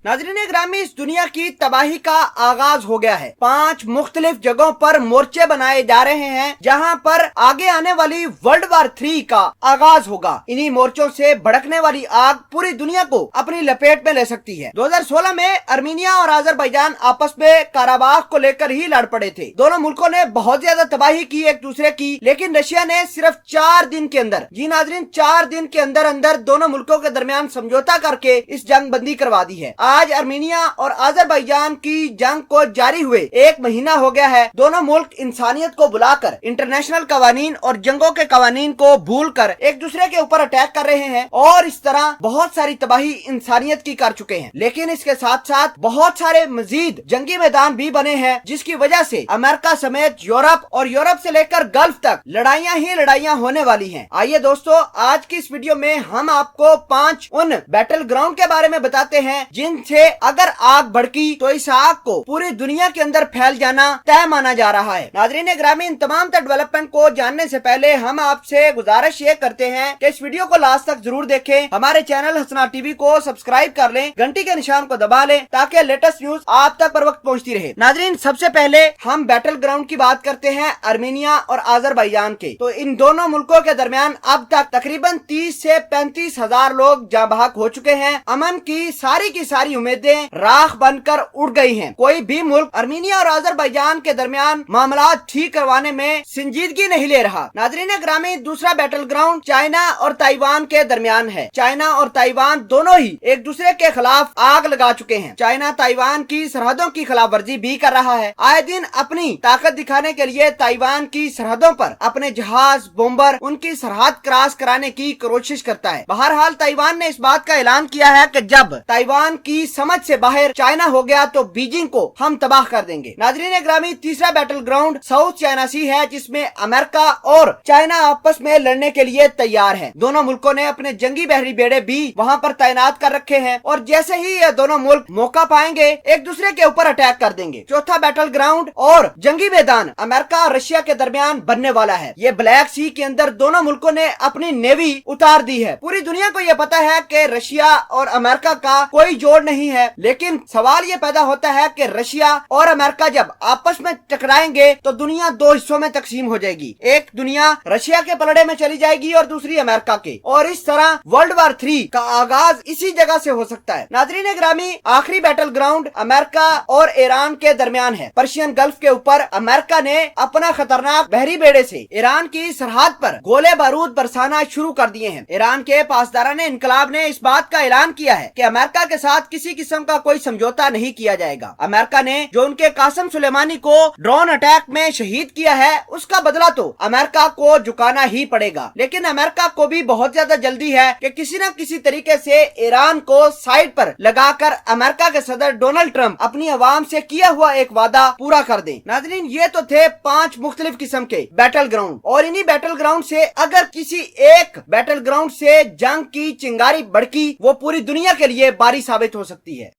नाज़रीन ग्रामी, इस दुनिया की तबाही का आगाज हो गया है। 5 मुख्तलिफ जगहों पर मोर्चे बनाए जा रहे हैं जहां पर आगे आने वाली वर्ल्ड वार 3 का आगाज होगा। इन्हीं मोर्चों से भड़कने वाली आग पूरी दुनिया को अपनी लपेट में ले सकती है। 2016 में अर्मीनिया और अजरबैजान आपस में काराबाख को लेकर ही लड़ पड़े थे। दोनों मुल्कों ने बहुत ज्यादा तबाही की एक दूसरे की, लेकिन रशिया ने सिर्फ 4 दिन के अंदर, जी नाज़रीन 4 दिन के अंदर अंदर दोनों मुल्कों के दरमियान समझौता करके इस जंग बंदी करवा दी है। आज अर्मीनिया और अजरबैजान की जंग को जारी हुए 1 महीना हो गया है। दोनों मुल्क इंसानियत को बुलाकर इंटरनेशनल कवानीन और जंगों के कवानीन को भूलकर एक दूसरे के ऊपर अटैक कर रहे हैं और इस तरह बहुत सारी तबाही इंसानियत की कर चुके हैं। लेकिन इसके साथ साथ बहुत सारे मजीद जंगी मैदान भी बने हैं, जिसकी वजह से अमेरिका समेत यूरोप और यूरोप से लेकर गल्फ तक लड़ाइयाँ ही लड़ाइयाँ होने वाली हैं। आइए दोस्तों, आज की इस वीडियो में हम आपको 5 उन बैटल ग्राउंड के बारे में बताते हैं जिनसे अगर आग भड़की तो इस आग को पूरी दुनिया के अंदर फैल जाना तय माना जा रहा है। नाज़रीन ग्रामी, इन तमाम डेवलपमेंट को जानने से पहले हम आपसे गुजारिश ये करते हैं कि इस वीडियो को लास्ट तक जरूर देखें। हमारे चैनल हसना टीवी को सब्सक्राइब कर लें, घंटी के निशान को दबा लें ताकि लेटेस्ट न्यूज आप तक पर वक्त पहुंचती रहे। नाज़रीन, सबसे पहले हम बैटल ग्राउंड की बात करते हैं अर्मीनिया और अजरबैजान के। तो इन दोनों मुल्कों के दरमियान अब तक तकरीबन 30 से 35 हजार लोग जाँ बहक हो चुके हैं। अमन की सारी उम्मीदें राख बनकर उड़ गई हैं। कोई भी मुल्क अर्मीनिया और अजरबैजान के दरमियान मामला ठीक करवाने में संजीदगी नहीं ले रहा। नाज़रीन ग्रामी, दूसरा बैटल ग्राउंड चाइना और ताइवान के दरमियान है। चाइना और ताइवान दोनों ही एक दूसरे के खिलाफ आग लगा चुके हैं। चाइना ताइवान की सरहदों की खिलाफ वर्जी भी कर रहा है। आए दिन अपनी ताकत दिखाने के लिए ताइवान की सरहदों पर अपने जहाज बॉम्बर उनकी सरहद क्रॉस कराने की कोशिश करता है। बहरहाल ताइवान ने इस बात का ऐलान किया है कि जब ताइवान की समझ से बाहर चाइना हो गया तो बीजिंग को हम तबाह कर देंगे। नाज़रीन ग्रामी, तीसरा बैटल ग्राउंड साउथ चाइना सी है, जिसमें अमेरिका और चाइना आपस में लड़ने के लिए तैयार है। दोनों मुल्कों ने अपने जंगी बहरी बेड़े भी वहाँ पर तैनात कर रखे हैं और जैसे ही ये दोनों मुल्क मौका पाएंगे एक दूसरे के ऊपर अटैक कर देंगे। चौथा बैटल ग्राउंड और जंगी मैदान अमेरिका और रशिया के दरमियान बनने वाला है। ये ब्लैक सी के अंदर दोनों मुल्कों ने अपनी नेवी उतार दी है। पूरी दुनिया को ये पता है कि रशिया और अमेरिका का कोई जोड़ नहीं है, लेकिन सवाल ये पैदा होता है कि रशिया और अमेरिका जब आपस में टकराएंगे तो दुनिया 2 हिस्सों में तकसीम हो जाएगी। एक दुनिया रशिया के पलड़े में चली जाएगी और दूसरी अमेरिका के, और इस तरह वर्ल्ड वार 3 का आगाज इसी जगह से हो सकता है। नाज़रीन ग्रामी, आखिरी बैटल ग्राउंड अमेरिका और ईरान के दरमियान है। पर्शियन गल्फ के ऊपर अमेरिका ने अपना खतरनाक बहरी बेड़े से ईरान की सरहद पर गोले बारूद बरसाना शुरू कर दिए हैं। ईरान के पासदारान इनकलाब ने इस बात का ऐलान किया है कि अमेरिका के साथ किसी किस्म का कोई समझौता नहीं किया जाएगा। अमेरिका ने जो उनके कासिम सुलेमानी को ड्रोन अटैक में शहीद किया है, उसका बदला तो अमेरिका को चुकाना ही पड़ेगा। लेकिन अमेरिका को भी बहुत ज्यादा जल्दी है कि किसी न किसी तरीके से ईरान को साइड पर लगाकर अमेरिका के सदर डोनाल्ड ट्रंप अपनी आवाम से किया हुआ एक वादा पूरा कर दें। नाज़रीन, ये तो थे 5 मुख्तलिफ किस्म के बैटल ग्राउंड, और इन्हीं बैटल ग्राउंड से अगर किसी एक बैटल ग्राउंड से जंग की चिंगारी भड़की, वो पूरी दुनिया के लिए बारी साबित हो सकती है।